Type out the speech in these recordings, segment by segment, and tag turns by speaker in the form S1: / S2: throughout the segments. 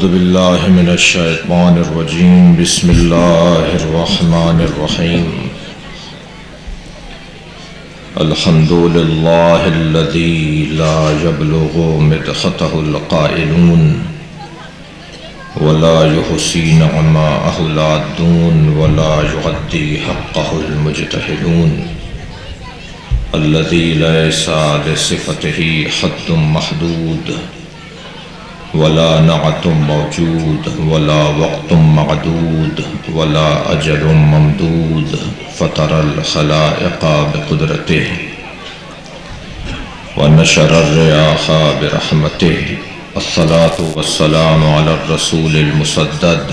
S1: باللہ من الشیطان الرجیم بسم اللہ الرحمن الرحیم الحمد للہ الذی لا یبلغ مدحتہ القائلون ولا یحصی نعماءہ العادون ولا یعدی حقہ المجتہدون الذی لیس لصفتہ حد محدود ولا نعت موجود ولا وقت معدود ولا اجل ممدود فطر الخلائق بقدرته ونشر الرياح برحمته الصلاة والسلام على الرسول المسدد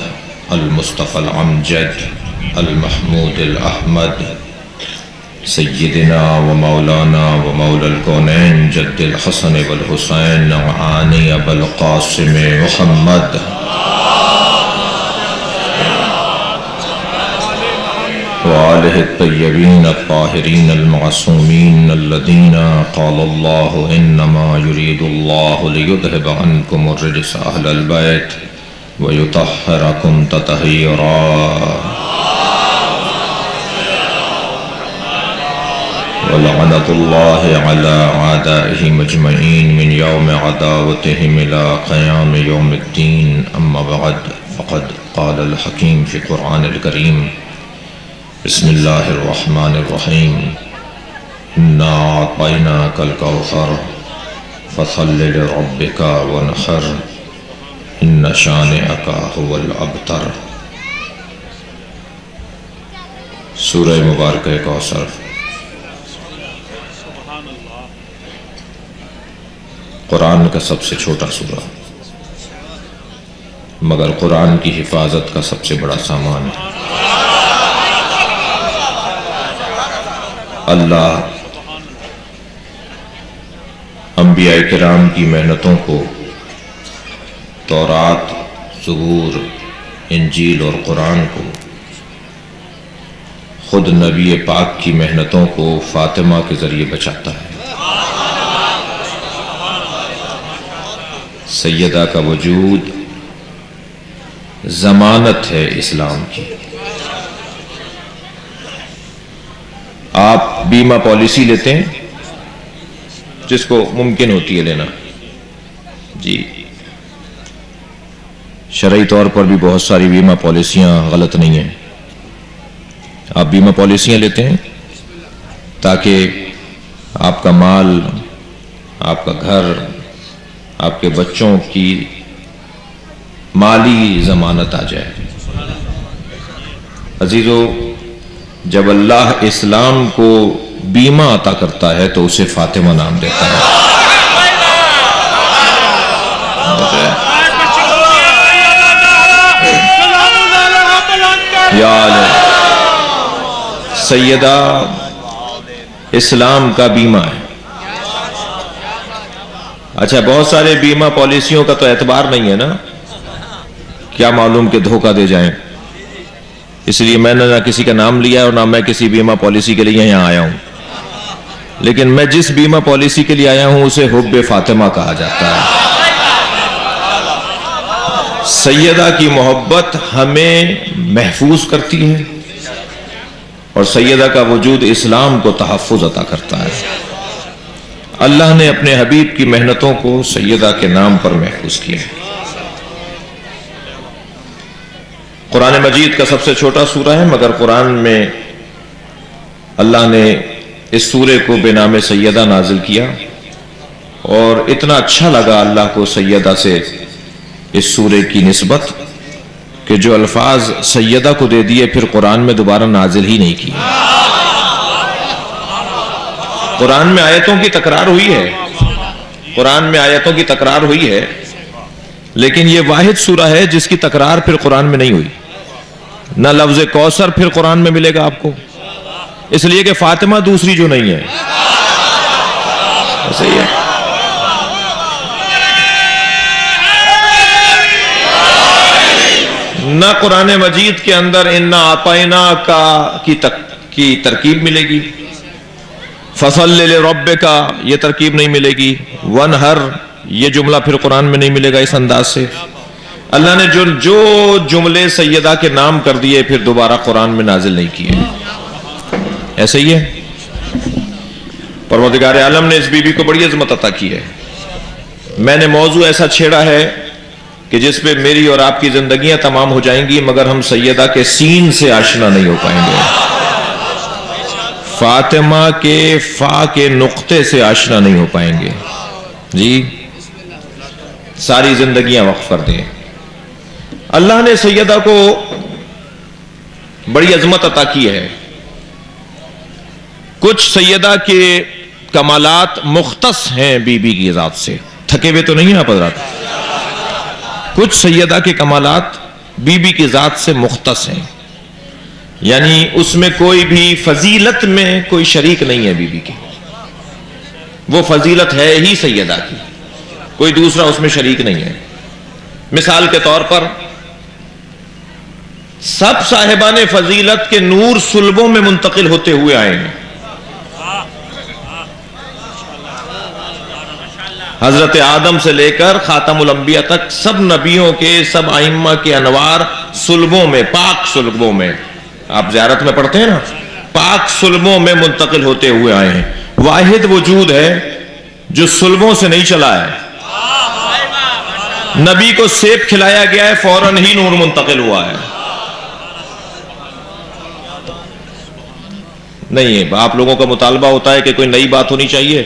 S1: المصطفى الأمجد المحمود الأحمد سیدنا و مولانا و مولا الکونین جد الحسن والحسین عانی ابو القاسم محمد وآلہ الطیبین الطاہرین المعصومین الذین قال اللہ انما یرید اللہ لیذہب عنکم الرجس اہل البیت ویطہرکم تطہیرا ولعنة الله على أعدائهم أجمعين من يوم عداوتهم إلى قيام يوم الدين أما بعد فقد قال الحكيم في القرآن الكريم بسم الله الرحمن الرحيم إنا أعطيناك الكوثر فصل لربك وانحر إن شانئك هو الأبتر سورہ مبارکہ کوثر قرآن کا سب سے چھوٹا سورہ مگر قرآن کی حفاظت کا سب سے بڑا سامان ہے۔ اللہ انبیاء کرام کی محنتوں کو تورات، زبور، انجیل اور قرآن کو خود نبی پاک کی محنتوں کو فاطمہ کے ذریعے بچاتا ہے۔ سیدہ کا وجود ضمانت ہے اسلام کی۔ آپ بیمہ پالیسی لیتے ہیں جس کو ممکن ہوتی ہے لینا، جی شرعی طور پر بھی بہت ساری بیمہ پالیسیاں غلط نہیں ہیں۔ آپ بیمہ پالیسیاں لیتے ہیں تاکہ آپ کا مال، آپ کا گھر، آپ کے بچوں کی مالی ضمانت آ جائے۔ عزیزو، جب اللہ اسلام کو بیمہ عطا کرتا ہے تو اسے فاطمہ نام دیتا ہے۔ یا سیدہ اسلام کا بیمہ ہے۔ اچھا، بہت سارے بیمہ پالیسیوں کا تو اعتبار نہیں ہے نا، کیا معلوم کہ دھوکہ دے جائیں، اس لیے میں نے نہ کسی کا نام لیا اور نہ میں کسی بیمہ پالیسی کے لیے یہاں آیا ہوں، لیکن میں جس بیمہ پالیسی کے لیے آیا ہوں اسے حب فاطمہ کہا جاتا ہے۔ سیدہ کی محبت ہمیں محفوظ کرتی ہے اور سیدہ کا وجود اسلام کو تحفظ عطا کرتا ہے۔ اللہ نے اپنے حبیب کی محنتوں کو سیدہ کے نام پر محفوظ کیا ہے۔ قرآن مجید کا سب سے چھوٹا سورہ ہے مگر قرآن میں اللہ نے اس سورے کو بنام سیدہ نازل کیا اور اتنا اچھا لگا اللہ کو سیدہ سے اس سورے کی نسبت کہ جو الفاظ سیدہ کو دے دیے پھر قرآن میں دوبارہ نازل ہی نہیں کیے۔ قرآن میں آیتوں کی تکرار ہوئی ہے، قرآن میں آیتوں کی تکرار ہوئی ہے، لیکن یہ واحد سورہ ہے جس کی تکرار پھر قرآن میں نہیں ہوئی۔ نہ لفظ کوثر پھر قرآن میں ملے گا آپ کو، اس لیے کہ فاطمہ دوسری جو نہیں ہے، صحیح ہے۔ نہ قرآن مجید کے اندر انا اعطینا کی ترکیب ملے گی، فصل لربک یہ ترکیب نہیں ملے گی، ونہر یہ جملہ پھر قرآن میں نہیں ملے گا اس انداز سے، اللہ نے جو جملے سیدہ کے نام کر دیے پھر دوبارہ قرآن میں نازل نہیں کیے. ایسا ہی ہے. پروردگار عالم نے اس بی بی کو بڑی عظمت عطا کی ہے. میں نے موضوع ایسا چھیڑا ہے کہ جس پہ میری اور آپ کی زندگیاں تمام ہو جائیں گی مگر ہم سیدہ کے سین سے آشنا نہیں ہو پائیں گے. فاطمہ کے فا کے نقطے سے آشنا نہیں ہو پائیں گے. جی ساری زندگیاں وقف کر دیں. اللہ نے سیدہ کو بڑی عظمت عطا کی ہے. کچھ سیدہ کے کمالات مختص ہیں بی بی کی ذات سے. تھکے ہوئے تو نہیں ہیں آپ حضرات؟ کچھ سیدہ کے کمالات بی بی کی ذات سے مختص ہیں، یعنی اس میں کوئی بھی فضیلت میں کوئی شریک نہیں ہے بی بی کی. وہ فضیلت ہے ہی سیدہ کی، کوئی دوسرا اس میں شریک نہیں ہے. مثال کے طور پر سب صاحبان فضیلت کے نور صلبوں میں منتقل ہوتے ہوئے آئے ہیں. حضرت آدم سے لے کر خاتم الانبیاء تک سب نبیوں کے، سب ائمہ کے انوار صلبوں میں، پاک صلبوں میں، آپ زیارت میں پڑھتے ہیں نا، پاک صلبوں میں منتقل ہوتے ہوئے آئے ہیں. واحد وجود ہے جو صلبوں سے نہیں چلا ہے. نبی کو سیب کھلایا گیا ہے فوراً ہی نور منتقل ہوا ہے. نہیں ہے. آپ لوگوں کا مطالبہ ہوتا ہے کہ کوئی نئی بات ہونی چاہیے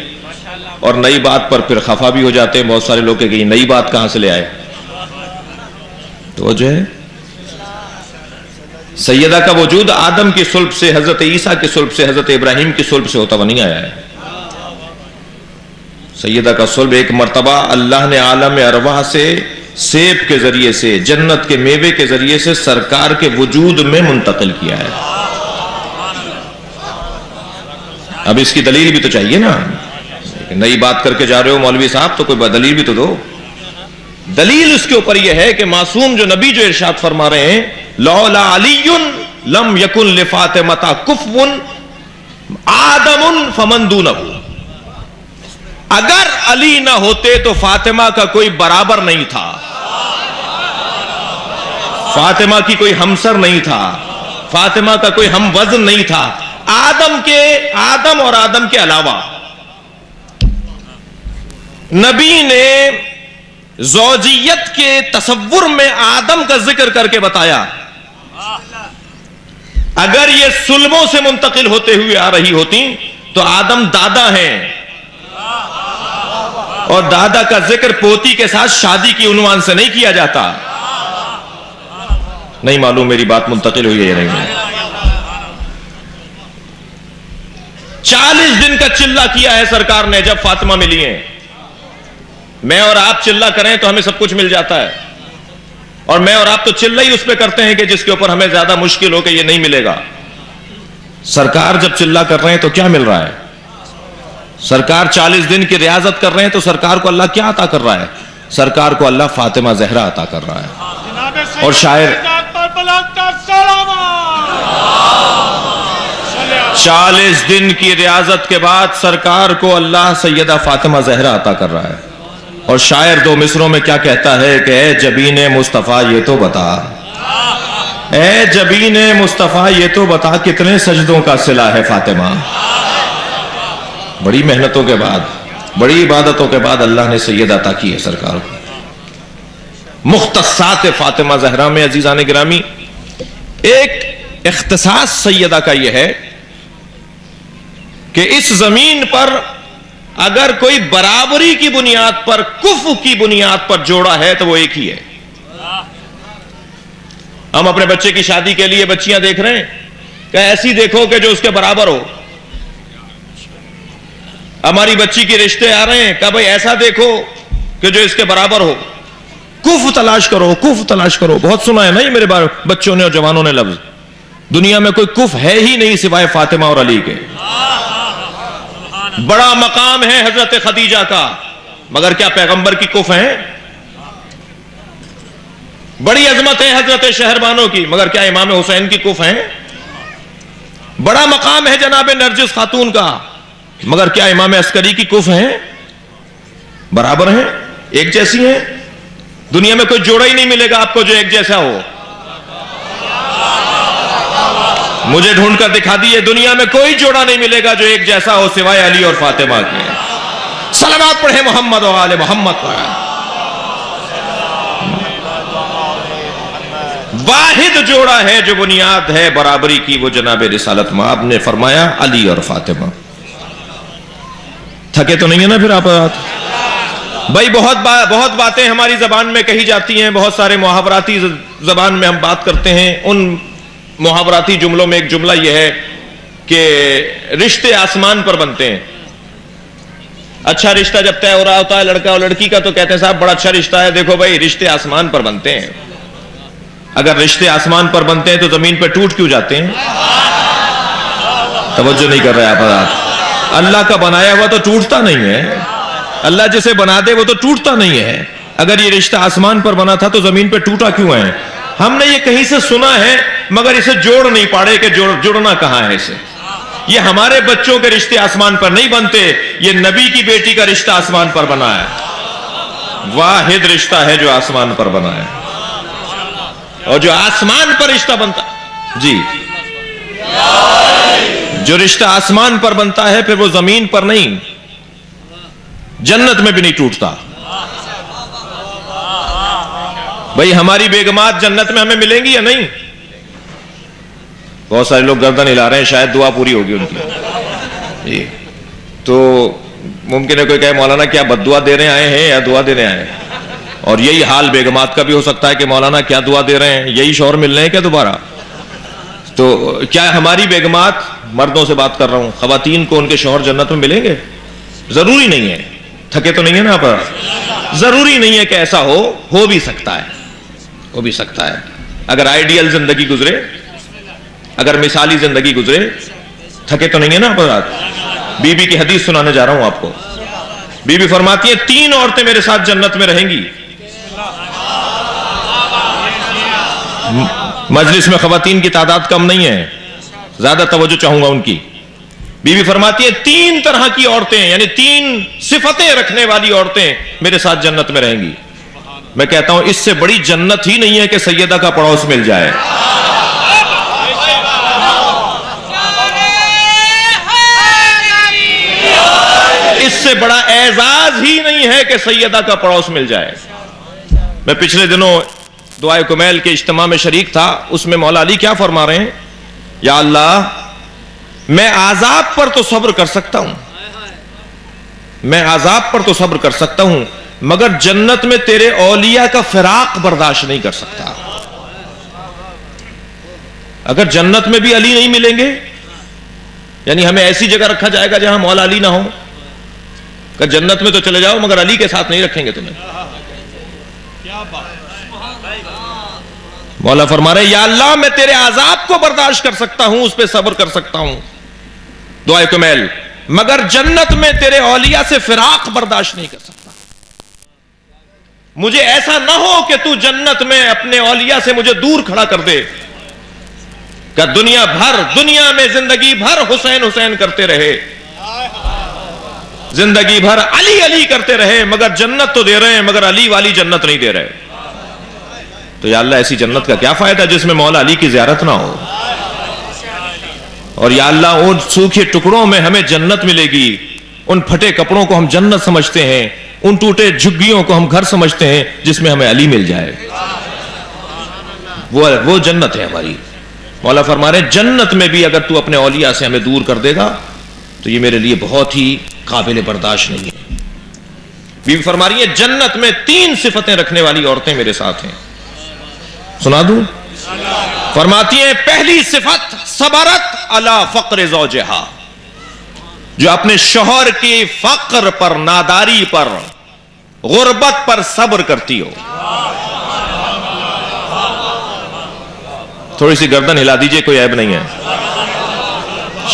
S1: اور نئی بات پر پھر خفا بھی ہو جاتے ہیں بہت سارے لوگ کہ یہ نئی بات کہاں سے لے آئے. تو جو ہے سیدہ کا وجود آدم کی صلب سے، حضرت عیسیٰ کی صلب سے، حضرت ابراہیم کی صلب سے ہوتا ہوا نہیں آیا ہے. سیدہ کا صلب ایک مرتبہ اللہ نے عالم ارواح سے، سیب کے ذریعے سے، جنت کے میوے کے ذریعے سے سرکار کے وجود میں منتقل کیا ہے. اب اس کی دلیل بھی تو چاہیے نا. نئی بات کر کے جا رہے ہو مولوی صاحب تو کوئی دلیل بھی تو دو. دلیل اس کے اوپر یہ ہے کہ معصوم جو نبی جو ارشاد فرما رہے ہیں لولا علی لم یکن لفاطمۃ کفو آدم فمن دونہ، اگر علی نہ ہوتے تو فاطمہ کا کوئی برابر نہیں تھا، فاطمہ کی کوئی ہمسر نہیں تھا، فاطمہ کا کوئی ہم وزن نہیں تھا. آدم اور آدم کے علاوہ نبی نے زوجیت کے تصور میں آدم کا ذکر کر کے بتایا. اگر یہ سلموں سے منتقل ہوتے ہوئے آ رہی ہوتی تو آدم دادا ہیں، اور دادا کا ذکر پوتی کے ساتھ شادی کی عنوان سے نہیں کیا جاتا. نہیں معلوم میری بات منتقل ہوئی ہے یا نہیں. 40 دن کا چلہ کیا ہے سرکار نے جب فاطمہ ملی ہیں. میں اور آپ چلہ کریں تو ہمیں سب کچھ مل جاتا ہے، اور میں اور آپ تو چلہ ہی اس پہ کرتے ہیں کہ جس کے اوپر ہمیں زیادہ مشکل ہو کہ یہ نہیں ملے گا. سرکار جب چلہ کر رہے ہیں تو کیا مل رہا ہے؟ سرکار 40 دن کی ریاضت کر رہے ہیں تو سرکار کو اللہ کیا عطا کر رہا ہے؟ سرکار کو اللہ فاطمہ زہرا عطا کر رہا ہے. اور شاعر 40 دن کی ریاضت کے بعد سرکار کو اللہ سیدہ فاطمہ زہرا عطا کر رہا ہے. اور شاعر 2 مصروں میں کیا کہتا ہے کہ اے جبین مصطفیٰ یہ تو بتا، اے جبین مصطفیٰ یہ تو بتا کتنے سجدوں کا صلہ ہے فاطمہ. بڑی محنتوں کے بعد، بڑی عبادتوں کے بعد اللہ نے سید عطا کی ہے سرکار کو. مختصات فاطمہ زہرا میں عزیزان گرامی ایک اختصاص سیدہ کا یہ ہے کہ اس زمین پر اگر کوئی برابری کی بنیاد پر، کفو کی بنیاد پر جوڑا ہے تو وہ ایک ہی ہے. ہم اپنے بچے کی شادی کے لیے بچیاں دیکھ رہے ہیں کہ ایسی دیکھو کہ جو اس کے برابر ہو. ہماری بچی کے رشتے آ رہے ہیں کہ بھائی ایسا دیکھو کہ جو اس کے برابر ہو. کف تلاش کرو، کف تلاش کرو. بہت سنا ہے نہیں میرے بچوں نے اور جوانوں نے لفظ. دنیا میں کوئی کف ہے ہی نہیں سوائے فاطمہ اور علی کے. بڑا مقام ہے حضرت خدیجہ کا، مگر کیا پیغمبر کی کف ہیں؟ بڑی عظمت ہے حضرت شہربانوں کی، مگر کیا امام حسین کی کف ہیں؟ بڑا مقام ہے جناب نرجس خاتون کا، مگر کیا امام عسکری کی کف ہیں؟ برابر ہیں، ایک جیسی ہیں. دنیا میں کوئی جوڑا ہی نہیں ملے گا آپ کو جو ایک جیسا ہو. مجھے ڈھونڈ کر دکھا دیے دنیا میں کوئی جوڑا نہیں ملے گا جو ایک جیسا ہو سوائے علی اور فاطمہ کے. صلوات پڑھیں محمد و آل محمد پر. واحد جوڑا ہے جو بنیاد ہے برابری کی، وہ جناب رسالت مآب نے فرمایا علی اور فاطمہ. تھکے تو نہیں ہے نا پھر آپ بھائی؟ بہت باتیں ہماری زبان میں کہی جاتی ہیں، بہت سارے محاوراتی زبان میں ہم بات کرتے ہیں. ان محاوراتی جملوں میں ایک جملہ یہ ہے کہ رشتے آسمان پر بنتے ہیں. اچھا رشتہ جب طے ہو رہا ہوتا ہے لڑکا اور لڑکی کا تو کہتے ہیں صاحب بڑا اچھا رشتہ ہے. دیکھو بھائی رشتے آسمان پر بنتے ہیں. اگر رشتے آسمان پر بنتے ہیں تو زمین پہ ٹوٹ کیوں جاتے ہیں؟ توجہ نہیں کر رہے آپ. اللہ کا بنایا ہوا تو ٹوٹتا نہیں ہے. اللہ جسے بنا دے وہ تو ٹوٹتا نہیں ہے. اگر یہ رشتہ آسمان پر بنا تھا تو زمین پہ ٹوٹا کیوں ہے؟ ہم نے یہ کہیں سے سنا ہے مگر اسے جوڑ نہیں پاڑے کہ جوڑنا کہاں ہے اسے. یہ ہمارے بچوں کے رشتے آسمان پر نہیں بنتے، یہ نبی کی بیٹی کا رشتہ آسمان پر بنا ہے. واحد رشتہ ہے جو آسمان پر بنا ہے. اور جو آسمان پر رشتہ بنتا جی جو رشتہ آسمان پر بنتا ہے پھر وہ زمین پر نہیں جنت میں بھی نہیں ٹوٹتا. بھئی ہماری بیگمات جنت میں ہمیں ملیں گی یا نہیں؟ بہت سارے لوگ گردن ہلا رہے ہیں، شاید دعا پوری ہوگی ان کی. جی تو ممکن ہے کوئی کہے مولانا کیا بد دعا دینے آئے ہیں یا دعا دینے آئے ہیں؟ اور یہی حال بیگمات کا بھی ہو سکتا ہے کہ مولانا کیا دعا دے رہے ہیں، یہی شوہر مل رہے ہیں کیا دوبارہ؟ تو کیا ہماری بیگمات، مردوں سے بات کر رہا ہوں، خواتین کو ان کے شوہر جنت میں ملیں گے؟ ضروری نہیں ہے. تھکے تو نہیں ہے نا آپ؟ ضروری نہیں ہے کہ ایسا ہو بھی سکتا ہے، ہو بھی سکتا ہے. اگر آئیڈیل زندگی گزرے، اگر مثالی زندگی گزرے. تھکے تو نہیں ہے نا آپ؟ بی بی کی حدیث سنانے جا رہا ہوں آپ کو. بی بی فرماتی ہیں 3 عورتیں میرے ساتھ جنت میں رہیں گی. مجلس میں خواتین کی تعداد کم نہیں ہے، زیادہ توجہ چاہوں گا ان کی. بی بی فرماتی ہے 3 طرح کی عورتیں یعنی 3 صفتیں رکھنے والی عورتیں میرے ساتھ جنت میں رہیں گی. میں کہتا ہوں اس سے بڑی جنت ہی نہیں ہے کہ سیدہ کا پڑوس مل جائے. اس سے بڑا اعزاز ہی نہیں ہے کہ سیدہ کا پڑوس مل جائے. میں پچھلے دنوں دعائے کمیل کے اجتماع میں شریک تھا. اس میں مولا علی کیا فرما رہے ہیں؟ یا اللہ میں عذاب پر تو صبر کر سکتا ہوں، میں عذاب پر تو صبر کر سکتا ہوں مگر جنت میں تیرے اولیاء کا فراق برداشت نہیں کر سکتا. اگر جنت میں بھی علی نہیں ملیں گے یعنی ہمیں ایسی جگہ رکھا جائے گا جہاں مولا علی نہ ہو. کہ جنت میں تو چلے جاؤ مگر علی کے ساتھ نہیں رکھیں گے تمہیں. مولا فرما رہے یا اللہ میں تیرے عذاب کو برداشت کر سکتا ہوں، اس پہ صبر کر سکتا ہوں. دعائے کمیل مگر جنت میں تیرے اولیاء سے فراق برداشت نہیں کر سکتا. مجھے ایسا نہ ہو کہ تو جنت میں اپنے اولیاء سے مجھے دور کھڑا کر دے کہ دنیا میں زندگی بھر حسین حسین کرتے رہے، زندگی بھر علی علی کرتے رہے مگر جنت تو دے رہے ہیں مگر علی والی جنت نہیں دے رہے. تو یا اللہ ایسی جنت کا کیا فائدہ جس میں مولا علی کی زیارت نہ ہو. اور یا اللہ ان سوکھے ٹکڑوں میں ہمیں جنت ملے گی، ان پھٹے کپڑوں کو ہم جنت سمجھتے ہیں، ان ٹوٹے جھگیوں کو ہم گھر سمجھتے ہیں جس میں ہمیں علی مل جائے. وہ جنت ہے ہماری. مولا فرما رہے جنت میں بھی اگر تو اپنے اولیاء سے ہمیں دور کر دے گا تو یہ میرے لیے بہت ہی قابل برداشت نہیں ہے. بیوی فرما رہی ہے جنت میں 3 صفتیں رکھنے والی عورتیں میرے ساتھ ہیں. سنا دوں؟ فرماتی ہیں پہلی صفت صبرت علی فقر زوجہا، جو اپنے شوہر کی فقر پر، ناداری پر، غربت پر صبر کرتی ہو. تھوڑی سی گردن ہلا دیجئے، کوئی عیب نہیں ہے.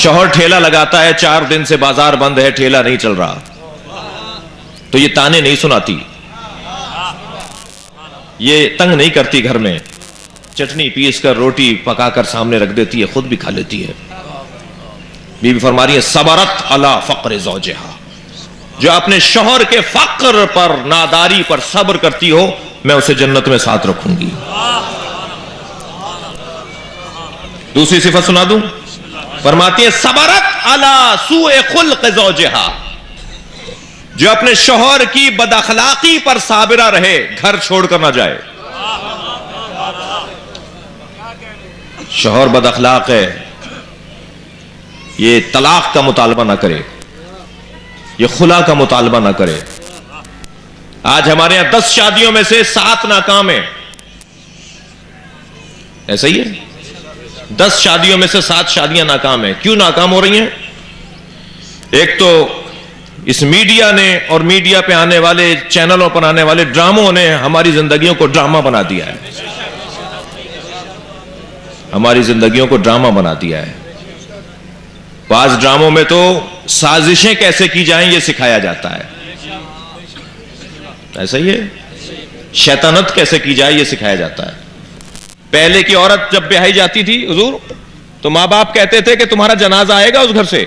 S1: شوہر ٹھیلا لگاتا ہے 4 دن سے بازار بند ہے، ٹھیلا نہیں چل رہا، تو یہ تانے نہیں سناتی، یہ تنگ نہیں کرتی، گھر میں چٹنی پیس کر روٹی پکا کر سامنے رکھ دیتی ہے، خود بھی کھا لیتی ہے. بی بی فرما رہی ہے صبرت علی فقر زوجہا، جو اپنے شوہر کے فقر پر ناداری پر صبر کرتی ہو میں اسے جنت میں ساتھ رکھوں گی. دوسری صفت سنا دوں, فرماتی ہے صبرت علی سوء خلق زوجہا, جو اپنے شوہر کی بد اخلاقی پر صابرہ رہے, گھر چھوڑ کر نہ جائے. شوہر بد اخلاق ہے, یہ طلاق کا مطالبہ نہ کرے, یہ خلا کا مطالبہ نہ کرے. آج ہمارے یہاں 10 شادیوں میں سے 7 ناکام ہیں. ایسا ہی ہے, 10 شادیوں میں سے 7 شادیاں ناکام ہیں. کیوں ناکام ہو رہی ہیں؟ ایک تو اس میڈیا نے اور میڈیا پہ آنے والے چینلوں پر آنے والے ڈراموں نے ہماری زندگیوں کو ڈرامہ بنا دیا ہے. ہماری زندگیوں کو ڈرامہ بنا دیا ہے. بعض ڈراموں میں تو سازشیں کیسے کی جائیں یہ سکھایا جاتا ہے. ایسا ہی ہے, شیطانت کیسے کی جائے یہ سکھایا جاتا ہے. پہلے کی عورت جب بیاہی جاتی تھی حضور تو ماں باپ کہتے تھے کہ تمہارا جنازہ آئے گا اس گھر سے,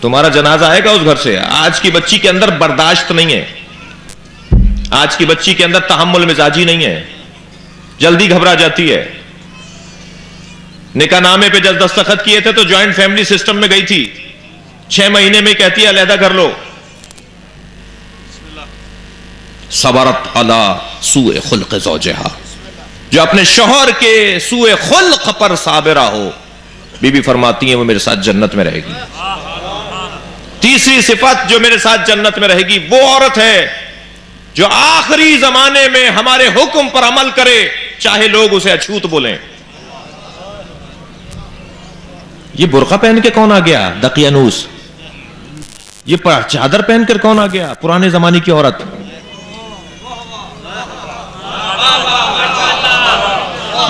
S1: تمہارا جنازہ آئے گا اس گھر سے. آج کی بچی کے اندر برداشت نہیں ہے, آج کی بچی کے اندر تحمل مزاجی نہیں ہے, جلدی گھبرا جاتی ہے. نکاح نامے پہ جب دستخط کیے تھے تو جوائنٹ فیملی سسٹم میں گئی تھی, 6 مہینے میں کہتی ہے علیحدہ کر لو. صبرت علی سوء خلق زوجہا, جو اپنے شوہر کے سوء خلق پر صابرہ ہو, بی بی فرماتی ہیں وہ میرے ساتھ جنت میں رہے گی. تیسری صفت جو میرے ساتھ جنت میں رہے گی وہ عورت ہے جو آخری زمانے میں ہمارے حکم پر عمل کرے چاہے لوگ اسے اچھوت بولیں. یہ برقع پہن کے کون آ گیا؟ دقیانوس. یہ چادر پہن کر کون آ گیا؟ پرانے زمانے کی عورت.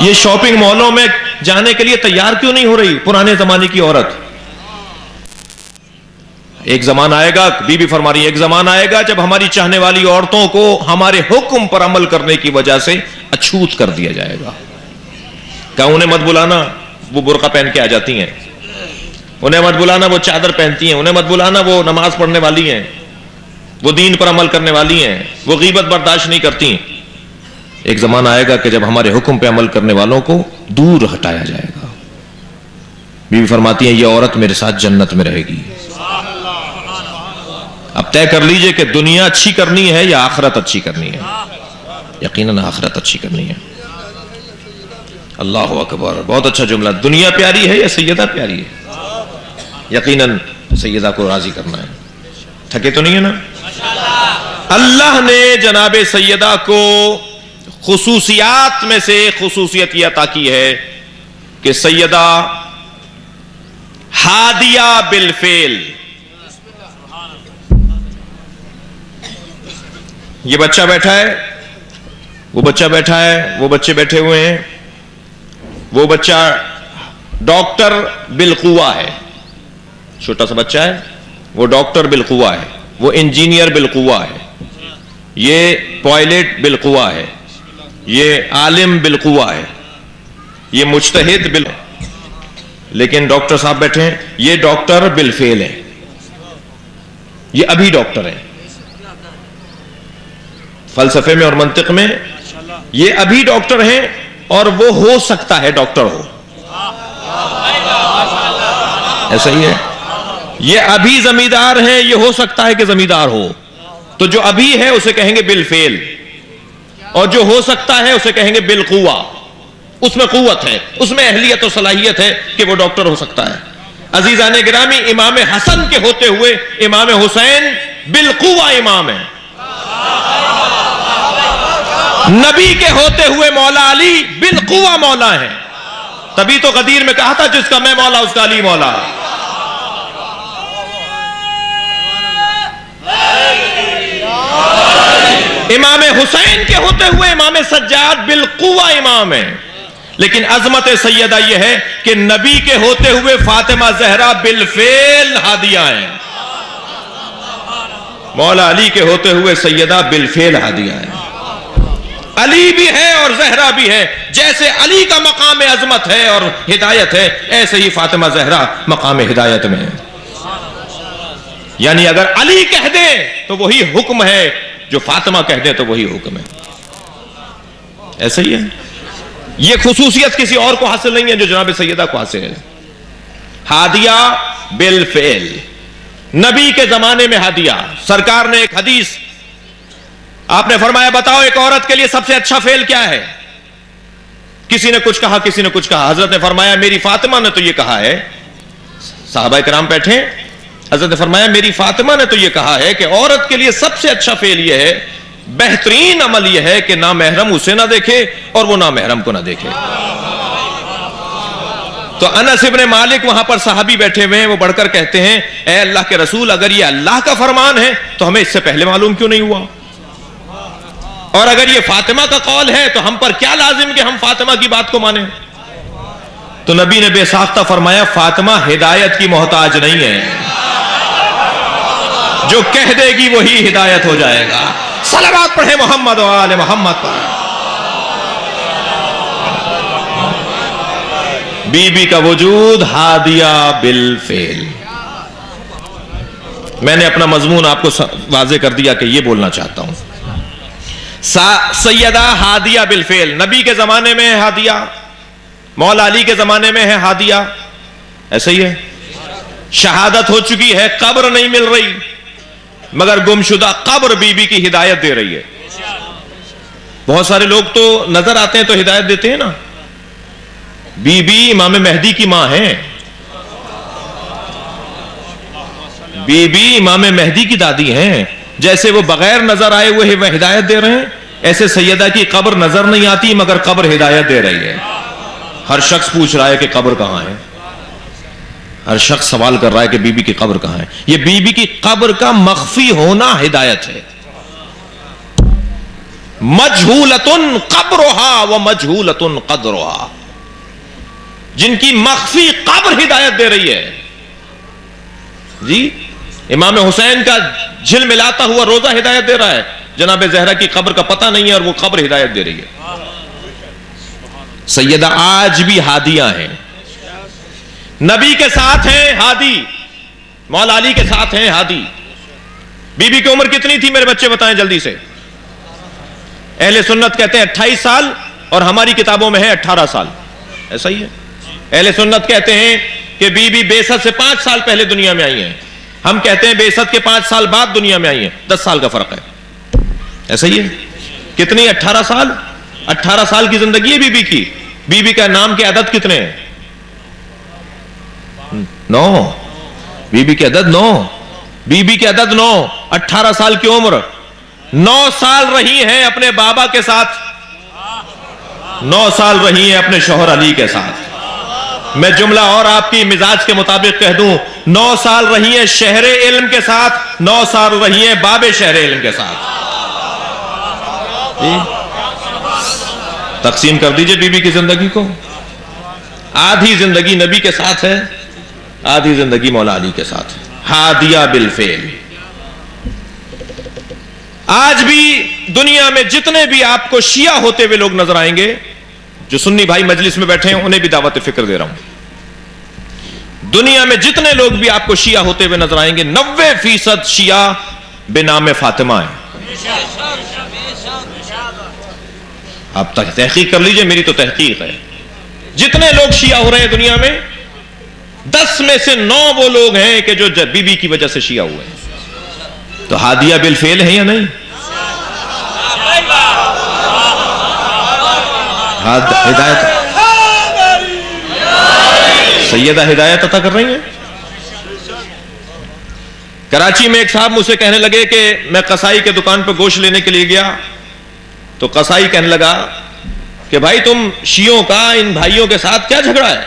S1: یہ شاپنگ مالوں میں جانے کے لیے تیار کیوں نہیں ہو رہی پرانے زمانے کی عورت؟ ایک زمانہ آئے گا, بی بی فرما رہی ہے, ایک زمانہ آئے گا جب ہماری چاہنے والی عورتوں کو ہمارے حکم پر عمل کرنے کی وجہ سے اچھوت کر دیا جائے گا. کہ انہیں مت بلانا وہ برقع پہن کے آ جاتی ہیں, انہیں مت بلانا وہ چادر پہنتی ہیں, انہیں مت بلانا وہ نماز پڑھنے والی ہیں, وہ دین پر عمل کرنے والی ہیں, وہ غیبت برداشت نہیں کرتی. ایک زمانہ آئے گا کہ جب ہمارے حکم پہ عمل کرنے والوں کو دور ہٹایا جائے گا. بی بی فرماتی ہیں یہ عورت میرے ساتھ جنت میں رہے گی. اب طے کر لیجئے کہ دنیا اچھی کرنی ہے یا آخرت اچھی کرنی ہے. یقیناً آخرت اچھی کرنی ہے. اللہ اکبر, بہت اچھا جملہ. دنیا پیاری ہے یا سیدہ پیاری ہے؟ یقیناً سیدہ کو راضی کرنا ہے. تھکے تو نہیں ہے نا؟ اللہ نے جناب سیدہ کو خصوصیات میں سے خصوصیت یہ عطا کی ہے کہ سیدہ ہادیہ بالفعل. یہ بچہ بیٹھا ہے, وہ بچہ بیٹھا ہے, وہ بچے بیٹھے ہوئے ہیں. وہ بچہ ڈاکٹر بالقوہ ہے, چھوٹا سا بچہ ہے, وہ ڈاکٹر بالقوہ ہے, وہ انجینئر بالقوہ ہے, یہ پائلٹ بالقوہ ہے, یہ عالم بالقوہ ہے, یہ مجتہد لیکن ڈاکٹر صاحب بیٹھے ہیں, یہ ڈاکٹر بالفعل ہے, یہ ابھی ڈاکٹر ہے. فلسفے میں اور منطق میں یہ ابھی ڈاکٹر ہیں اور وہ ہو سکتا ہے ڈاکٹر ہو. ایسا ہی ہے. یہ ابھی زمیندار ہیں, یہ ہو سکتا ہے کہ زمیندار ہو. تو جو ابھی ہے اسے کہیں گے بالفعل, اور جو ہو سکتا ہے اسے کہیں گے بالقوہ. اس میں قوت ہے, اس میں اہلیت و صلاحیت ہے کہ وہ ڈاکٹر ہو سکتا ہے. عزیزان گرامی, امام حسن کے ہوتے ہوئے امام حسین بالقوہ امام ہیں. نبی کے ہوتے ہوئے مولا علی بالقوہ مولا ہیں. تبھی تو غدیر میں کہا تھا جس کا میں مولا اس کا علی مولا. امام حسین کے ہوتے ہوئے امام سجاد بالقوہ امام ہیں. لیکن عظمت سیدہ یہ ہے کہ نبی کے ہوتے ہوئے فاطمہ زہرا بالفعل ہادیہ ہیں. مولا علی کے ہوتے ہوئے سیدہ بالفعل ہادیہ ہیں. علی بھی ہے اور زہرا بھی ہے. جیسے علی کا مقام عظمت ہے اور ہدایت ہے, ایسے ہی فاطمہ زہرا مقام ہدایت میں ہے. یعنی اگر علی کہہ دیں تو وہی حکم ہے، جو فاطمہ کہہ دیں تو وہی حکم ہے. ایسا ہی ہے. یہ خصوصیت کسی اور کو حاصل نہیں ہے جو جناب سیدہ کو حاصل ہے. ہادیہ بالفعل، نبی کے زمانے میں ہادیہ. سرکار نے ایک حدیث، آپ نے فرمایا بتاؤ ایک عورت کے لیے سب سے اچھا فعل کیا ہے؟ کسی نے کچھ کہا، کسی نے کچھ کہا. حضرت نے فرمایا میری فاطمہ نے تو یہ کہا ہے. صحابہ کرام بیٹھے، حضرت نے فرمایا میری فاطمہ نے تو یہ کہا ہے کہ عورت کے لیے سب سے اچھا فعل یہ ہے، بہترین عمل یہ ہے کہ نامحرم اسے نہ دیکھے اور وہ نامحرم کو نہ دیکھے. تو انس ابن مالک وہاں پر صحابی بیٹھے ہوئے ہیں، وہ بڑھ کر کہتے ہیں اے اللہ کے رسول، اگر یہ اللہ کا فرمان ہے تو ہمیں اس سے پہلے معلوم کیوں نہیں ہوا؟ اور اگر یہ فاطمہ کا قول ہے تو ہم پر کیا لازم کہ ہم فاطمہ کی بات کو مانیں؟ تو نبی نے بے ساختہ فرمایا فاطمہ ہدایت کی محتاج نہیں ہے، جو کہہ دے گی وہی ہدایت ہو جائے گا. صلوات پڑھیں محمد و آل محمد پر. بی بی کا وجود ہادیہ بالفعل. میں نے اپنا مضمون آپ کو واضح کر دیا کہ یہ بولنا چاہتا ہوں. سیدہ ہادیہ بالفعل، نبی کے زمانے میں ہے ہادیہ، مولا علی کے زمانے میں ہے ہادیہ. ایسا ہی ہے. شہادت ہو چکی ہے، قبر نہیں مل رہی، مگر گمشدہ قبر بی بی کی ہدایت دے رہی ہے. بہت سارے لوگ تو نظر آتے ہیں تو ہدایت دیتے ہیں نا. بی بی امام مہدی کی ماں ہے، بی بی امام مہدی کی دادی ہیں. جیسے وہ بغیر نظر آئے ہوئے وہ ہدایت دے رہے ہیں، ایسے سیدہ کی قبر نظر نہیں آتی مگر قبر ہدایت دے رہی ہے. ہر شخص پوچھ رہا ہے کہ قبر کہاں ہے، ہر شخص سوال کر رہا ہے کہ بی بی کی قبر کہاں ہے. یہ بی بی کی قبر کا مخفی ہونا ہدایت ہے. مجہولتن قبرها و مجہولتن قدرها، جن کی مخفی قبر ہدایت دے رہی ہے. جی امام حسین کا جھل ملاتا ہوا روزہ ہدایت دے رہا ہے، جناب زہرا کی قبر کا پتہ نہیں ہے اور وہ قبر ہدایت دے رہی ہے. سیدہ آج بھی ہادیہ ہیں، نبی کے ساتھ ہیں ہادی، مولا علی کے ساتھ ہیں ہادی. بی بی کی عمر کتنی تھی میرے بچے بتائیں جلدی سے؟ اہل سنت کہتے ہیں 28 سال اور ہماری کتابوں میں ہے 18 سال. ایسا ہی ہے. اہل سنت کہتے ہیں کہ بی بی بعثت سے 5 سال پہلے دنیا میں آئی ہیں، ہم کہتے ہیں بعثت کے 5 سال بعد دنیا میں آئی ہیں. 10 سال کا فرق ہے. ایسا ہی ہے. کتنی؟ 18 سال. 18 سال کی زندگی ہے بی بی کی. بی بی کا نام کے عدد کتنے ہیں؟ 9. بی بی کے عدد 9. بی بی کے عدد 9. 18 سال کی عمر. 9 سال رہی ہیں اپنے بابا کے ساتھ، 9 سال رہی ہیں اپنے شوہر علی کے ساتھ. میں جملہ اور آپ کی مزاج کے مطابق کہہ دوں، 9 سال رہی ہیں شہر علم کے ساتھ، 9 سال رہی ہیں باب شہر علم کے ساتھ. تقسیم کر دیجئے بی بی کی زندگی کو. آدھی زندگی نبی کے ساتھ ہے، آدھی زندگی مولا علی کے ساتھ. ہادیہ بالفعل. آج بھی دنیا میں جتنے بھی آپ کو شیعہ ہوتے ہوئے لوگ نظر آئیں گے، جو سنی بھائی مجلس میں بیٹھے ہیں انہیں بھی دعوت فکر دے رہا ہوں، دنیا میں جتنے لوگ بھی آپ کو شیعہ ہوتے ہوئے نظر آئیں گے 90% شیعہ بنام فاطمہ ہیں. آپ تحقیق کر لیجئے، میری تو تحقیق ہے. جتنے لوگ شیعہ ہو رہے ہیں دنیا میں 10 میں سے 9 وہ لوگ ہیں کہ جو بی بی کی وجہ سے شیعہ ہوئے ہیں. تو ہادیہ بالفعل ہے یا نہیں؟ ہدایت سیدہ ہدایت عطا کر رہی ہیں. کراچی میں ایک صاحب مجھ سے کہنے لگے کہ میں قصائی کے دکان پہ گوشت لینے کے لیے گیا تو قصائی کہنے لگا کہ بھائی تم شیعوں کا ان بھائیوں کے ساتھ کیا جھگڑا ہے؟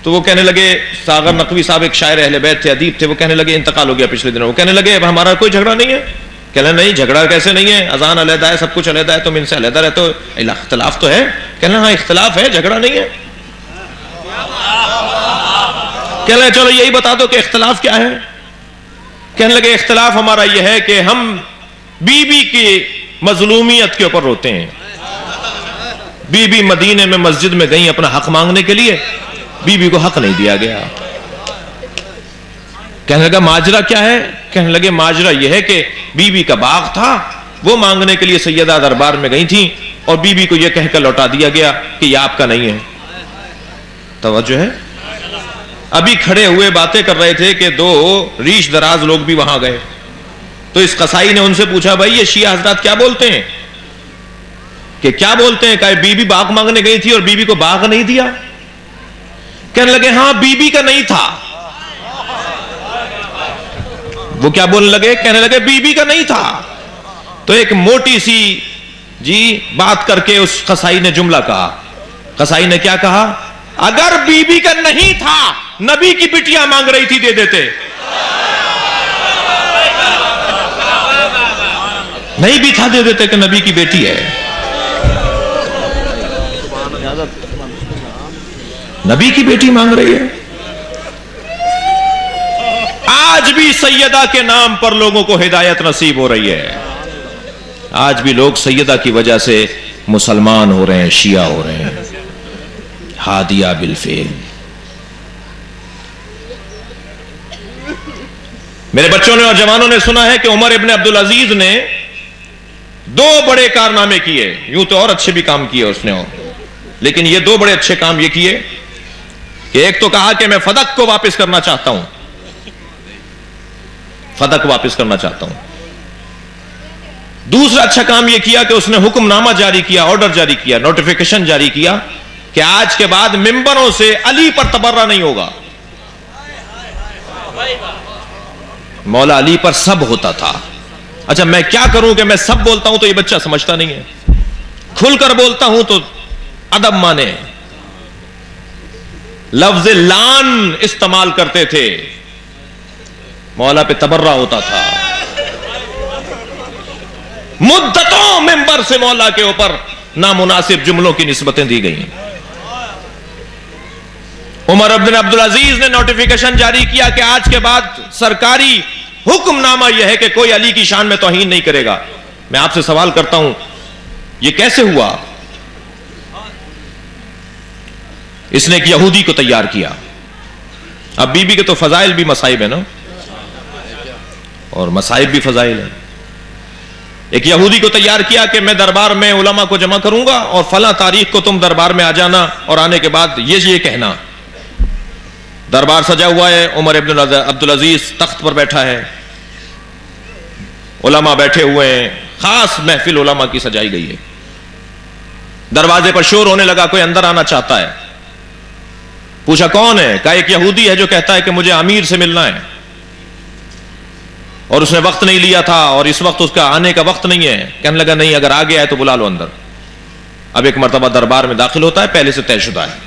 S1: تو وہ کہنے لگے، ساغر نقوی صاحب ایک شاعر اہل بیت تھے، ادیب تھے، وہ کہنے لگے، انتقال ہو گیا پچھلے دنوں، وہ کہنے لگے ہمارا کوئی جھگڑا نہیں ہے. کہنا نہیں جھگڑا کیسے نہیں ہے، اذان علیحدہ ہے، سب کچھ علیحدہ ہے، تم ان سے علیحدہ رہتے ہو، اختلاف تو ہے. کہنا ہاں اختلاف ہے، جھگڑا نہیں ہے. کہنے لگے چلو یہی بتا دو کہ اختلاف کیا ہے. کہنے لگے اختلاف ہمارا یہ ہے کہ ہم بی بی کی مظلومیت کے اوپر روتے ہیں. بی بی مدینے میں مسجد میں گئیں اپنا حق مانگنے کے لیے، بی بی کو حق نہیں دیا گیا. کہنے لگا ماجرا کیا ہے؟ کہنے لگے ماجرا یہ ہے کہ بی بی کا باغ تھا، وہ مانگنے کے لیے سیدہ دربار میں گئی تھیں اور بی بی کو یہ کہہ کر لوٹا دیا گیا کہ یہ آپ کا نہیں ہے۔ توجہ ہے؟ ابھی کھڑے ہوئے باتیں کر رہے تھے کہ دو ریش دراز لوگ بھی وہاں گئے، تو اس قصائی نے ان سے پوچھا بھائی یہ شیعہ حضرات کیا بولتے ہیں؟ کہ کیا بولتے ہیں؟ کہ بی بی باغ مانگنے گئی تھی اور بی بی کو باغ نہیں دیا۔ کہنے لگے ہاں بی بی کا نہیں تھا۔ وہ کیا بولنے لگے؟ کہنے لگے بی بی کا نہیں تھا۔ تو ایک موٹی سی بات کر کے اس قصائی نے جملہ کہا۔ قصائی نے کیا کہا؟ اگر بی بی کا نہیں تھا نبی کی بٹیاں مانگ رہی تھی دے دیتے، نہیں بھی تھا دے دیتے کہ نبی کی بیٹی ہے۔ نبی کی بیٹی مانگ رہی ہے۔ آج بھی سیدہ کے نام پر لوگوں کو ہدایت نصیب ہو رہی ہے۔ آج بھی لوگ سیدہ کی وجہ سے مسلمان ہو رہے ہیں، شیعہ ہو رہے ہیں۔ ہادیہ بالفعل۔ میرے بچوں نے اور جوانوں نے سنا ہے کہ عمر ابن عبدالعزیز نے دو بڑے کارنامے کیے، یوں تو اور اچھے بھی کام کیے اس نے، لیکن یہ دو بڑے اچھے کام یہ کیے کہ ایک تو کہا کہ میں فدق کو واپس کرنا چاہتا ہوں، فدق واپس کرنا چاہتا ہوں۔ دوسرا اچھا کام یہ کیا کہ اس نے حکم نامہ جاری کیا، آرڈر جاری کیا، نوٹیفیکیشن جاری کیا کہ آج کے بعد ممبروں سے علی پر تبرہ نہیں ہوگا۔ مولا علی پر سب ہوتا تھا۔ اچھا میں کیا کروں کہ میں سب بولتا ہوں تو یہ بچہ سمجھتا نہیں ہے، کھل کر بولتا ہوں تو ادب مانے۔ لفظ لان استعمال کرتے تھے، مولا پہ تبرہ ہوتا تھا۔ مدتوں ممبر سے مولا کے اوپر نامناسب جملوں کی نسبتیں دی گئیں۔ عمر بن عبدالعزیز نے نوٹیفیکیشن جاری کیا کہ آج کے بعد سرکاری حکم نامہ یہ ہے کہ کوئی علی کی شان میں توہین نہیں کرے گا۔ میں آپ سے سوال کرتا ہوں یہ کیسے ہوا؟ اس نے ایک یہودی کو تیار کیا۔ اب بی بی کے تو فضائل بھی مصائب ہیں نا، اور مصائب بھی فضائل ہیں۔ ایک یہودی کو تیار کیا کہ میں دربار میں علماء کو جمع کروں گا اور فلاں تاریخ کو تم دربار میں آ جانا، اور آنے کے بعد یہ کہنا۔ دربار سجا ہوا ہے، عمر ابن عبدالعزیز تخت پر بیٹھا ہے، علماء بیٹھے ہوئے ہیں، خاص محفل علماء کی سجائی گئی ہے۔ دروازے پر شور ہونے لگا، کوئی اندر آنا چاہتا ہے۔ پوچھا کون ہے؟ کہا ایک یہودی ہے جو کہتا ہے کہ مجھے امیر سے ملنا ہے، اور اس نے وقت نہیں لیا تھا اور اس وقت اس کا آنے کا وقت نہیں ہے۔ کہنے لگا نہیں، اگر آ گیا ہے تو بلا لو اندر۔ اب ایک مرتبہ دربار میں داخل ہوتا ہے، پہلے سے طے شدہ ہے۔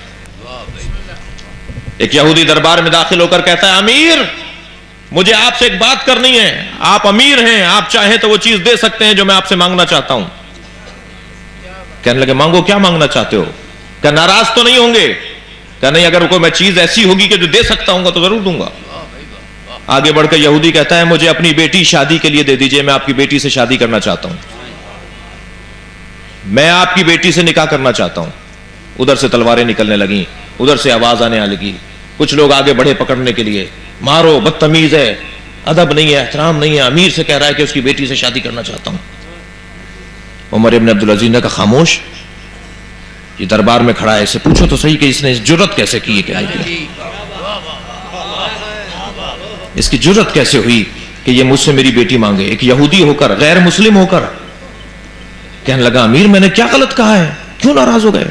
S1: ایک یہودی دربار میں داخل ہو کر کہتا ہے امیر مجھے آپ سے ایک بات کرنی ہے، آپ امیر ہیں، آپ چاہیں تو وہ چیز دے سکتے ہیں جو میں آپ سے مانگنا چاہتا ہوں۔ کہنے لگے مانگو، کیا مانگنا چاہتے ہو؟ کہ ناراض تو نہیں ہوں گے؟ کہ نہیں، اگر کوئی میں چیز ایسی ہوگی کہ جو دے سکتا ہوں گا تو ضرور دوں گا۔ آگے بڑھ کر یہودی کہتا ہے مجھے اپنی بیٹی شادی کے لیے دے دیجئے، میں آپ کی بیٹی سے شادی کرنا چاہتا ہوں، میں آپ کی بیٹی سے نکاح کرنا چاہتا ہوں۔ ادھر سے تلواریں نکلنے لگیں، ادھر سے آواز آنے لگی، کچھ لوگ آگے بڑھے پکڑنے کے لیے، مارو، بدتمیز ہے، ادب نہیں ہے، احترام نہیں ہے، امیر سے کہہ رہا ہے کہ اس کی بیٹی سے شادی کرنا چاہتا ہوں۔ عمر ابن عبدالعزیز نے کہا خاموش، یہ دربار میں کھڑا ہے، اسے پوچھو تو صحیح کہ اس نے جرت کیسے کی ہے کہ اس کی جرت کیسے ہوئی کہ یہ مجھ سے میری بیٹی مانگے، ایک یہودی ہو کر، غیر مسلم ہو کر۔ کہنے لگا امیر میں نے کیا غلط کہا ہے، کیوں ناراض ہو گئے؟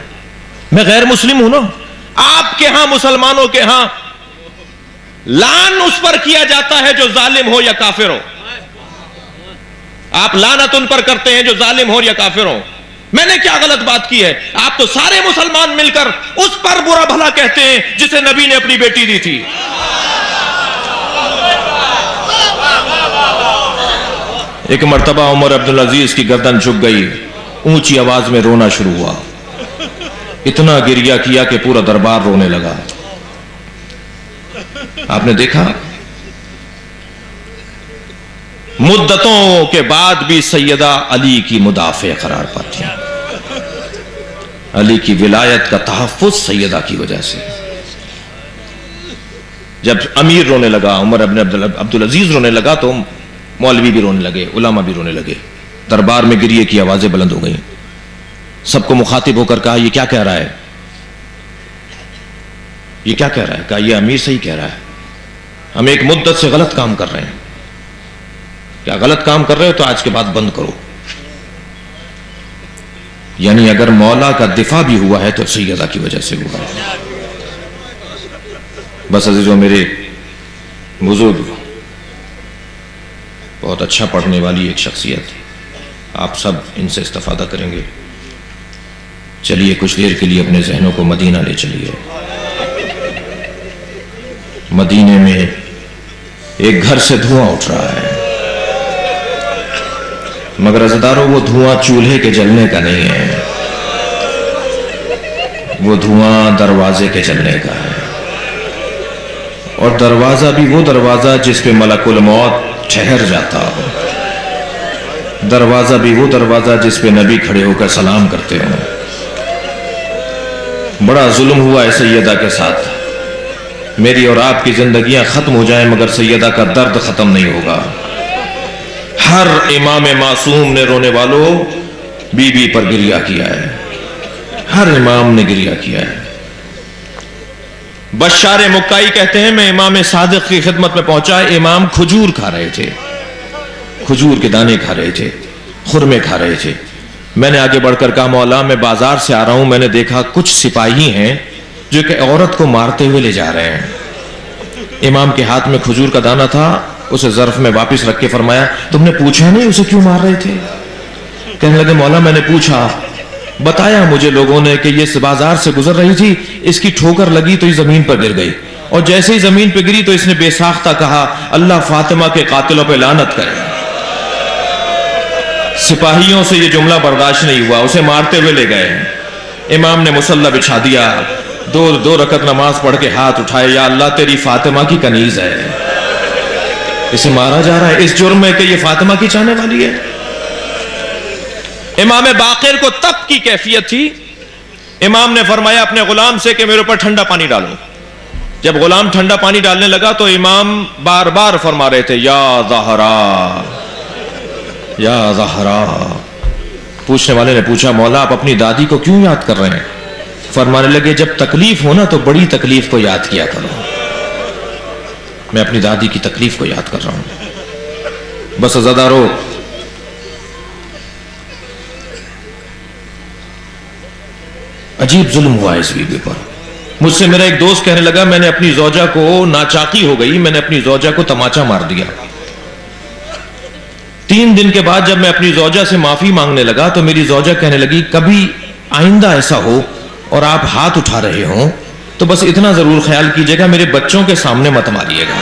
S1: میں غیر مسلم ہوں نا۔ آپ کے ہاں مسلمانوں کے ہاں لعن اس پر کیا جاتا ہے جو ظالم ہو یا کافر ہو۔ آپ لعنت ان پر کرتے ہیں جو ظالم ہو یا کافر ہو۔ میں نے کیا غلط بات کی ہے؟ آپ تو سارے مسلمان مل کر اس پر برا بھلا کہتے ہیں جسے نبی نے اپنی بیٹی دی تھی۔ ایک مرتبہ عمر عبدالعزیز کی گردن جھک گئی، اونچی آواز میں رونا شروع ہوا، اتنا گریہ کیا کہ پورا دربار رونے لگا۔ آپ نے دیکھا مدتوں کے بعد بھی سیدہ علی کی مدافع قرار پاتی، علی کی ولایت کا تحفظ سیدہ کی وجہ سے۔ جب امیر رونے لگا، عمر ابن عبدالعزیز رونے لگا، تو مولوی بھی رونے لگے، علماء بھی رونے لگے، دربار میں گریے کی آوازیں بلند ہو گئیں، سب کو مخاطب ہو کر کہا یہ کیا کہہ رہا ہے، یہ کیا کہہ رہا ہے؟ کہا یہ امیر صحیح کہہ رہا ہے، ہم ایک مدت سے غلط کام کر رہے ہیں، کیا غلط کام کر رہے ہو تو آج کے بعد بند کرو۔ یعنی اگر مولا کا دفاع بھی ہوا ہے تو سیدہ کی وجہ سے ہوا ہے۔ بس عزیزو، میرے بزرگ، بہت اچھا پڑھنے والی ایک شخصیت، آپ سب ان سے استفادہ کریں گے۔ چلیے کچھ دیر کے لیے اپنے ذہنوں کو مدینہ لے چلیے۔ مدینے میں ایک گھر سے دھواں اٹھ رہا ہے، مگر عزیزدارو وہ دھواں چولہے کے جلنے کا نہیں ہے، وہ دھواں دروازے کے جلنے کا ہے، اور دروازہ بھی وہ دروازہ جس پہ ملک الموت ٹھہر جاتا ہو، دروازہ بھی وہ دروازہ جس پہ نبی کھڑے ہو کر سلام کرتے ہوں۔ بڑا ظلم ہوا ہے سیدہ کے ساتھ، میری اور آپ کی زندگیاں ختم ہو جائیں مگر سیدہ کا درد ختم نہیں ہوگا۔ ہر امام معصوم نے رونے والوں بی بی پر گریہ کیا ہے، ہر امام نے گریہ کیا ہے۔ بشار مکائی کہتے ہیں میں امام صادق کی خدمت میں پہنچا، امام کھجور کھا رہے تھے، کھجور کے دانے کھا رہے تھے، خرمے کھا رہے تھے۔ میں نے آگے بڑھ کر کہا مولا میں بازار سے آ رہا ہوں، میں نے دیکھا کچھ سپاہی ہیں جو کہ عورت کو مارتے ہوئے لے جا رہے ہیں۔ امام کے ہاتھ میں کھجور کا دانہ تھا، اسے ظرف میں واپس رکھ کے فرمایا تم نے پوچھا نہیں اسے کیوں مار رہے تھے؟ کہنے لگے مولا میں نے پوچھا، بتایا مجھے لوگوں نے کہ یہ بازار سے گزر رہی تھی، اس کی ٹھوکر لگی تو یہ زمین پر گر گئی، اور جیسے ہی زمین پہ گری تو اس نے بے ساختہ کہا اللہ فاطمہ کے قاتلوں پہ لعنت کرے۔ سپاہیوں سے یہ جملہ برداشت نہیں ہوا، اسے مارتے ہوئے لے گئے۔ امام نے مصلی بچھا دیا، دو رکعت نماز پڑھ کے ہاتھ اٹھائے، یا اللہ تیری فاطمہ کی کنیز ہے، اسے مارا جا رہا ہے اس جرم میں کہ یہ فاطمہ کی چاہنے والی ہے۔ امام باقر کو تب کی کیفیت تھی، امام نے فرمایا اپنے غلام سے کہ میرے اوپر ٹھنڈا پانی ڈالو۔ جب غلام ٹھنڈا پانی ڈالنے لگا تو امام بار بار فرما رہے تھے یا زہرا یا زہرا۔ پوچھنے والے نے پوچھا مولا آپ اپنی دادی کو کیوں یاد کر رہے ہیں؟ فرمانے لگے جب تکلیف ہو نا تو بڑی تکلیف کو یاد کیا کرو، میں اپنی دادی کی تکلیف کو یاد کر رہا ہوں۔ بس عزادارو، عجیب ظلم ہوا ہے اس بی بی پر۔ مجھ سے میرا ایک دوست کہنے لگا میں نے اپنی زوجہ کو، ناچاقی ہو گئی، میں نے اپنی زوجہ کو تماچا مار دیا۔ 3 دن کے بعد جب میں اپنی زوجہ سے معافی مانگنے لگا تو میری زوجہ کہنے لگی کبھی آئندہ ایسا ہو اور آپ ہاتھ اٹھا رہے ہوں تو بس اتنا ضرور خیال کیجئے گا میرے بچوں کے سامنے مت ماریے گا،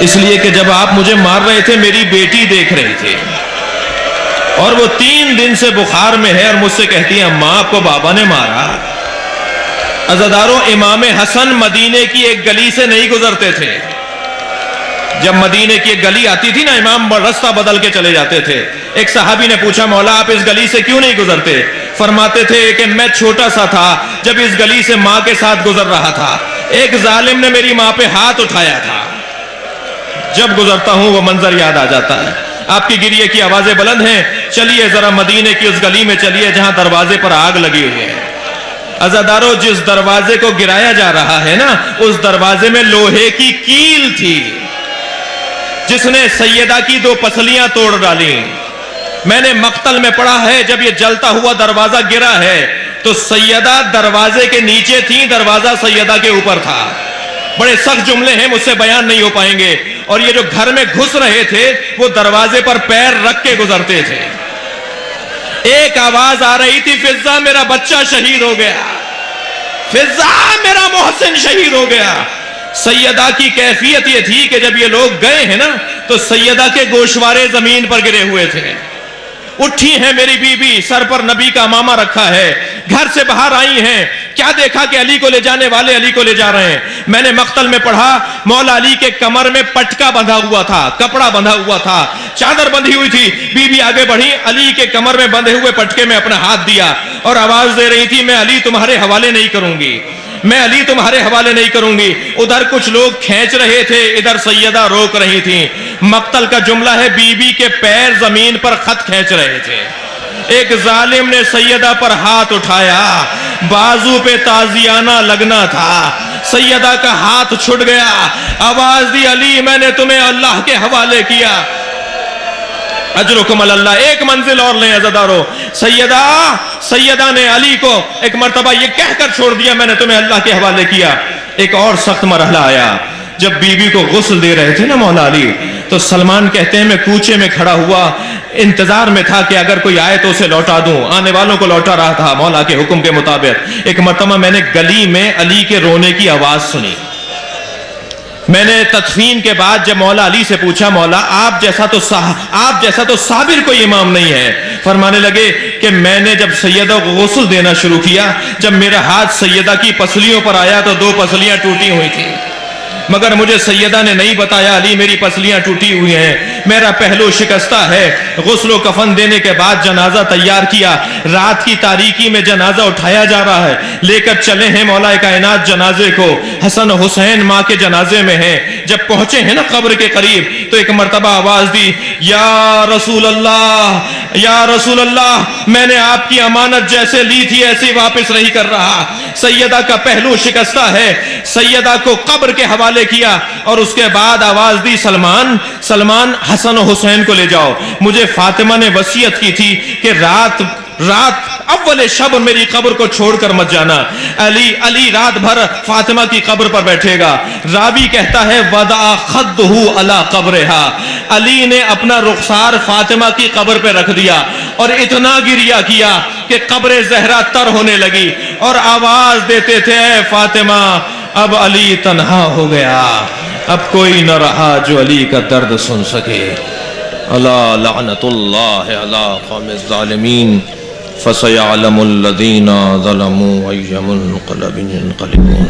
S1: اس لیے کہ جب آپ مجھے مار رہے تھے میری بیٹی دیکھ رہی تھی، اور وہ 3 دن سے بخار میں ہے اور مجھ سے کہتی ہے اماں آپ کو بابا نے مارا۔ عزادارو، امام حسن مدینے کی ایک گلی سے نہیں گزرتے تھے، جب مدینے کی ایک گلی آتی تھی نا امام رستہ بدل کے چلے جاتے تھے۔ ایک صحابی نے پوچھا مولا آپ اس گلی سے کیوں نہیں گزرتے؟ فرماتے تھے کہ میں چھوٹا سا تھا جب اس گلی سے ماں کے ساتھ گزر رہا تھا، ایک ظالم نے میری ماں پہ ہاتھ اٹھایا تھا، جب گزرتا ہوں وہ منظر یاد آ جاتا ہے۔ آپ کی گریے کی آوازیں بلند ہیں، چلیے ذرا مدینے کی اس گلی میں چلیے جہاں دروازے پر آگ لگی ہوئی ہے۔ عزادارو، جس دروازے کو گرایا جا رہا ہے نا اس دروازے میں لوہے کی کیل تھی جس نے سیدہ کی 2 پسلیاں توڑ ڈالی۔ میں نے مقتل میں پڑھا ہے جب یہ جلتا ہوا دروازہ گرا ہے تو سیدہ دروازے کے نیچے تھی، دروازہ سیدہ کے اوپر تھا۔ بڑے سخت جملے ہیں، مجھ سے بیان نہیں ہو پائیں گے۔ اور یہ جو گھر میں گھس رہے تھے وہ دروازے پر پیر رکھ کے گزرتے تھے۔ ایک آواز آ رہی تھی فضہ میرا بچہ شہید ہو گیا، فضہ میرا محسن شہید ہو گیا۔ سیدہ کی کیفیت یہ تھی کہ جب یہ لوگ گئے ہیں نا تو سیدہ کے گوشوارے زمین پر گرے ہوئے تھے۔ اٹھی ہیں میری بی بی، سر پر نبی کا امامہ رکھا ہے، گھر سے باہر آئی ہیں، کیا دیکھا کہ علی کو لے جانے والے علی کو لے جا رہے ہیں۔ میں نے مقتل میں پڑھا مولا علی کے کمر میں پٹکا بندھا ہوا تھا، کپڑا بندھا ہوا تھا، چادر بندھی ہوئی تھی۔ بی بی آگے بڑھی، علی کے کمر میں بندھے ہوئے پٹکے میں اپنا ہاتھ دیا اور آواز دے رہی تھی میں علی تمہارے حوالے نہیں کروں گی۔ میں علی تمہارے حوالے نہیں کروں گی. ادھر کچھ لوگ کھینچ رہے تھے, ادھر سیدہ روک رہی تھیں. مقتل کا جملہ ہے بی بی کے پیر زمین پر خط کھینچ رہے تھے. ایک ظالم نے سیدہ پر ہاتھ اٹھایا, بازو پہ تازیانہ لگنا تھا, سیدہ کا ہاتھ چھٹ گیا, آواز دی علی میں نے تمہیں اللہ کے حوالے کیا, اجرکم اللہ. ایک منزل اور لیں عزادارو, سیدہ نے علی کو ایک مرتبہ یہ کہہ کر چھوڑ دیا میں نے تمہیں اللہ کے حوالے کیا. ایک اور سخت مرحلہ آیا جب بی بی کو غسل دے رہے تھے نا مولا علی, تو سلمان کہتے ہیں میں کوچے میں کھڑا ہوا, انتظار میں تھا کہ اگر کوئی آئے تو اسے لوٹا دوں, آنے والوں کو لوٹا رہا تھا مولا کے حکم کے مطابق. ایک مرتبہ میں نے گلی میں علی کے رونے کی آواز سنی. میں نے تدفین کے بعد جب مولا علی سے پوچھا, مولا آپ جیسا تو صابر کوئی امام نہیں ہے. فرمانے لگے کہ میں نے جب سیدہ کو غسل دینا شروع کیا, جب میرا ہاتھ سیدہ کی پسلیوں پر آیا تو 2 پسلیاں ٹوٹی ہوئی تھیں, مگر مجھے سیدہ نے نہیں بتایا علی میری پسلیاں ٹوٹی ہوئی ہیں, میرا پہلو شکستہ ہے. غسل و کفن دینے کے بعد جنازہ تیار کیا, رات کی تاریکی میں جنازہ اٹھایا جا رہا ہے, لے کر چلے ہیں مولا کائنات جنازے کو. حسن حسین ماں کے جنازے میں ہیں. جب پہنچے ہیں نا قبر کے قریب تو ایک مرتبہ آواز دی, یا رسول اللہ میں نے آپ کی امانت جیسے لی تھی ایسے واپس نہیں کر رہا. سیدہ کا پہلو شکستہ ہے, سیدہ کو قبر کے حوالے کیا اور اس کے بعد آواز دی, سلمان حسن و حسین کو لے جاؤ. مجھے فاطمہ نے وصیت کی تھی کہ رات اول شب میری قبر کو چھوڑ کر مت جانا. علی رات بھر فاطمہ کی قبر پر بیٹھے گا. راوی کہتا ہے وضع خدہ علی قبرہا, علی نے اپنا رخسار فاطمہ کی قبر پہ رکھ دیا اور اتنا گریہ کیا کہ قبر زہرا تر ہونے لگی اور آواز دیتے تھے, اے فاطمہ اب علی تنہا ہو گیا, اب کوئی نہ رہا جو علی کا درد سن سکے. الا لعنت اللہ علی قوم الظالمین فسيعلم الذين ظلموا أي منقلب ينقلبون.